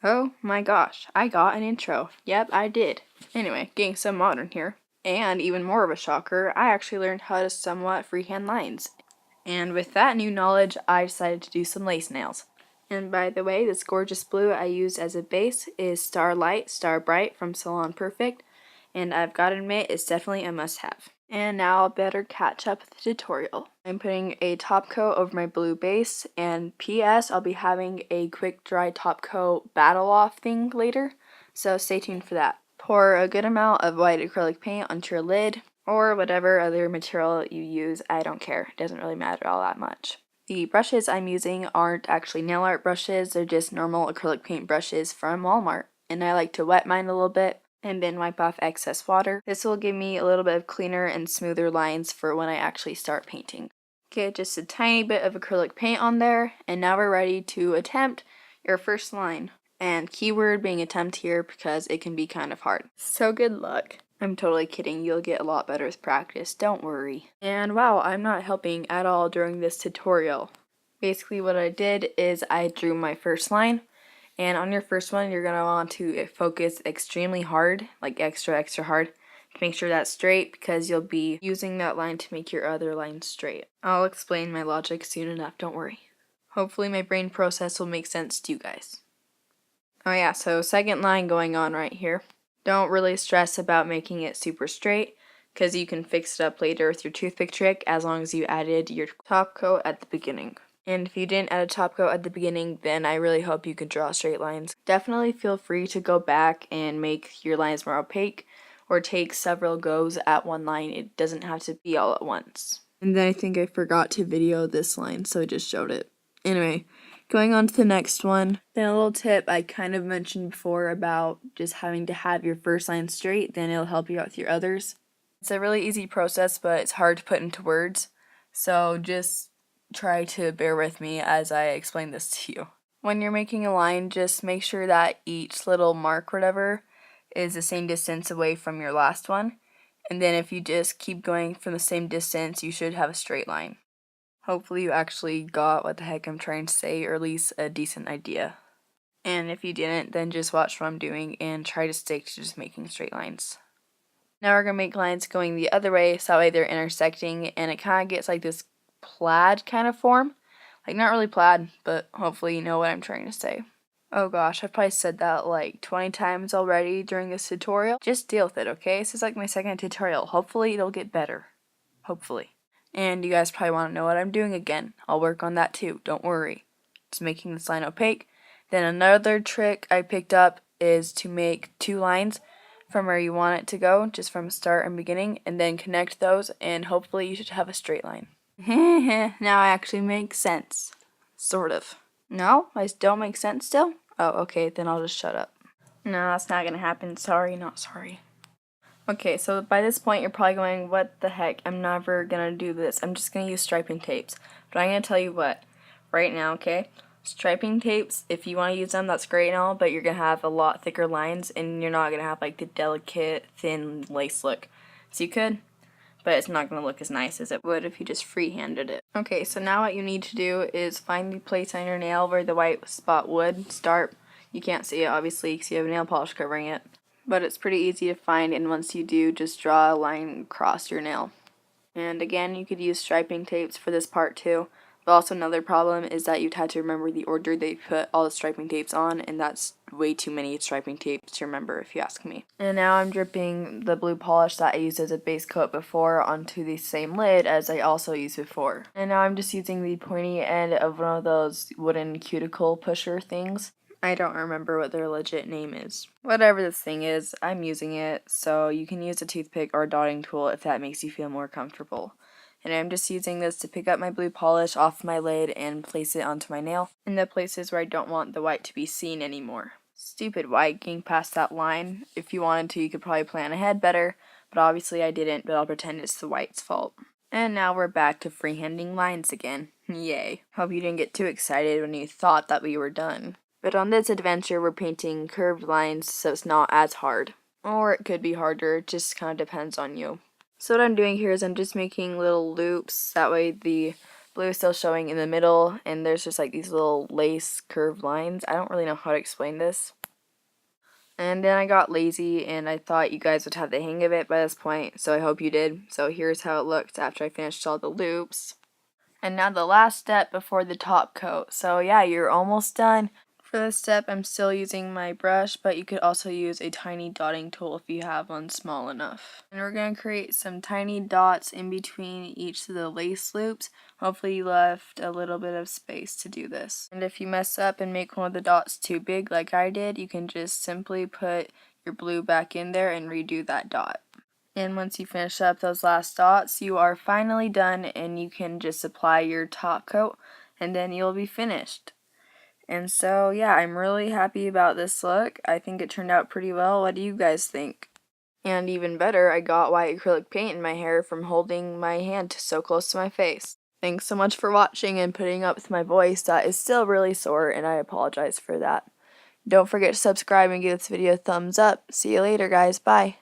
Oh my gosh, I got an intro. Yep, I did. Anyway, getting so modern here. And even more of a shocker, I actually learned how to somewhat freehand lines. And with that new knowledge, I decided to do some lace nails. And by the way, this gorgeous blue I used as a base is Starlight, Star Bright from Salon Perfect. And I've got to admit, it's definitely a must-have. And now I'll better catch up with the tutorial. I'm putting a top coat over my blue base, and P.S. I'll be having a quick dry top coat battle off thing later, so stay tuned for that. Pour a good amount of white acrylic paint onto your lid, or whatever other material you use, I don't care, it doesn't really matter all that much. The brushes I'm using aren't actually nail art brushes, they're just normal acrylic paint brushes from Walmart, and I like to wet mine a little bit and then wipe off excess water. This will give me a little bit of cleaner and smoother lines for when I actually start painting. Okay, just a tiny bit of acrylic paint on there, and now we're ready to attempt your first line. And keyword being attempt here because it can be kind of hard. So good luck. I'm totally kidding, you'll get a lot better with practice, don't worry. And wow, I'm not helping at all during this tutorial. Basically what I did is I drew my first line, and on your first one, you're going to want to focus extremely hard, like extra hard, to make sure that's straight because you'll be using that line to make your other line straight. I'll explain my logic soon enough, don't worry. Hopefully my brain process will make sense to you guys. Oh yeah, so second line going on right here. Don't really stress about making it super straight because you can fix it up later with your toothpick trick as long as you added your top coat at the beginning. And if you didn't add a top coat at the beginning, then I really hope you can draw straight lines. Definitely feel free to go back and make your lines more opaque, or take several goes at one line. It doesn't have to be all at once. And then I think I forgot to video this line, so I just showed it. Anyway, going on to the next one. Then a little tip I kind of mentioned before about just having to have your first line straight, then it'll help you out with your others. It's a really easy process, but it's hard to put into words, so just try to bear with me as I explain this to you. When you're making a line, just make sure that each little mark or whatever is the same distance away from your last one, and then if you just keep going from the same distance, you should have a straight line. Hopefully you actually got what the heck I'm trying to say, or at least a decent idea. And if you didn't, then just watch what I'm doing and try to stick to just making straight lines. Now we're going to make lines going the other way, so that way they're intersecting, and it kind of gets like this plaid kind of form. Like, not really plaid, but hopefully you know what I'm trying to say. Oh gosh, I've probably said that like 20 times already during this tutorial. Just deal with it, okay? This is like my second tutorial. Hopefully it'll get better. Hopefully. And you guys probably want to know what I'm doing again. I'll work on that too, don't worry. Just making this line opaque. Then another trick I picked up is to make two lines from where you want it to go, just from start and beginning, and then connect those, and hopefully you should have a straight line. Now I actually make sense. Sort of. No? I don't make sense still? Oh, okay, then I'll just shut up. No, that's not gonna happen. Sorry, not sorry. Okay, so by this point you're probably going, what the heck, I'm never gonna do this. I'm just gonna use striping tapes. But I'm gonna tell you what, right now, okay? Striping tapes, if you want to use them, that's great and all, but you're gonna have a lot thicker lines, and you're not gonna have like the delicate, thin lace look. So you could, but it's not going to look as nice as it would if you just freehanded it. Okay, so now what you need to do is find the place on your nail where the white spot would start. You can't see it obviously because you have nail polish covering it, but it's pretty easy to find, and once you do, just draw a line across your nail. And again, you could use striping tapes for this part too. But also another problem is that you'd have to remember the order they put all the striping tapes on, and that's way too many striping tapes to remember if you ask me. And now I'm dripping the blue polish that I used as a base coat before onto the same lid as I also used before. And now I'm just using the pointy end of one of those wooden cuticle pusher things. I don't remember what their legit name is. Whatever this thing is, I'm using it, so you can use a toothpick or a dotting tool if that makes you feel more comfortable. And I'm just using this to pick up my blue polish off my lid and place it onto my nail in the places where I don't want the white to be seen anymore. Stupid white getting past that line. If you wanted to, you could probably plan ahead better, but obviously I didn't, but I'll pretend it's the white's fault. And now we're back to freehanding lines again. Yay. Hope you didn't get too excited when you thought that we were done. But on this adventure, we're painting curved lines, so it's not as hard. Or it could be harder, it just kind of depends on you. So what I'm doing here is I'm just making little loops, that way the Blue is still showing in the middle, and there's just like these little lace curved lines. I don't really know how to explain this. And then I got lazy, and I thought you guys would have the hang of it by this point, so I hope you did. So here's how it looked after I finished all the loops. And now the last step before the top coat. So yeah, you're almost done. For this step, I'm still using my brush, but you could also use a tiny dotting tool if you have one small enough. And we're going to create some tiny dots in between each of the lace loops. Hopefully you left a little bit of space to do this. And if you mess up and make one of the dots too big like I did, you can just simply put your blue back in there and redo that dot. And once you finish up those last dots, you are finally done, and you can just apply your top coat, and then you'll be finished. And so, yeah, I'm really happy about this look. I think it turned out pretty well. What do you guys think? And even better, I got white acrylic paint in my hair from holding my hand so close to my face. Thanks so much for watching and putting up with my voice. That is still really sore, and I apologize for that. Don't forget to subscribe and give this video a thumbs up. See you later, guys. Bye.